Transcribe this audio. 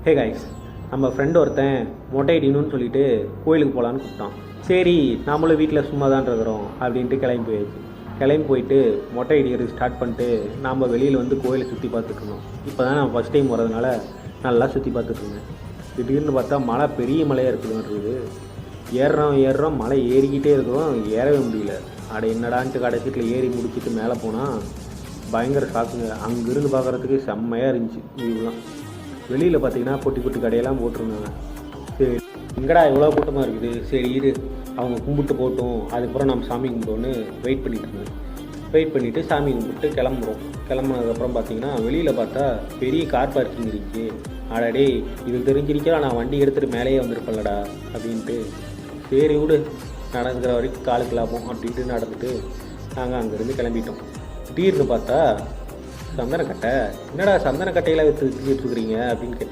Hey guys, நம்ம friend ஒருத்தன் மொட்டை அடிக்கணும்னு சொல்லிட்டு கோயிலுக்கு போகலான்னு கூப்பிட்டான். சரி நம்மளும் வீட்டில் சும்மா தான் இருக்கிறோம் அப்படின்ட்டு கிளம்பி போயிட்டு மொட்டை அடிக்கிறது ஸ்டார்ட் பண்ணிட்டு நாம் வெளியில் வந்து கோயிலை சுற்றி பார்த்துட்ருந்தோம். இப்போ தான் நான் ஃபஸ்ட் டைம் வரதுனால நல்லா சுற்றி பார்த்துட்ருந்தேன். திடீர்னு பார்த்தா மலை பெரிய மலையாக இருக்குதுன்றது. ஏறுறோம் மலை ஏறிக்கிட்டே இருக்கிறோம், ஏறவே முடியல. என்னடான்ட்டு கடைசியில் ஏறி முடிச்சுட்டு மேலே போனால் பயங்கர ஷாக்குங்க. அங்கேருந்து பார்க்குறதுக்கு செம்மையாக இருந்துச்சு. வியூலாம் வெளியில் பார்த்தீங்கன்னா பொட்டி கடையெல்லாம் போட்டிருந்தாங்க. சரி எங்கடா இவ்வளோ கூட்டமாக இருக்குது, சரி இரு அவங்க கும்பிட்டு போட்டோம், அதுக்கப்புறம் நம்ம சாமி கும்பிட்டோன்னு வெயிட் பண்ணிவிட்டு சாமி கும்பிட்டு கிளம்புனதுக்கப்புறம் பார்த்தீங்கன்னா வெளியில் பார்த்தா பெரிய கார் பார்க்கிங் இருந்துச்சு. ஆடாடே இது தெரிஞ்சிருக்கா நான் வண்டி எடுத்துகிட்டு மேலேயே வந்திருப்பேன்லடா அப்படின்ட்டு, சரி விடு நடந்துக்கிற வரைக்கும் காலுக்கு லாபம் அப்படின்ட்டு நடந்துட்டு நாங்கள் அங்கேருந்து கிளம்பிட்டோம். திடீர்னு பார்த்தா சந்தனக்கட்டை. என்னடா சந்தனக்கட்டையெல்லாம் விற்றுக்கிறீங்க அப்படின்னு கேட்டால்,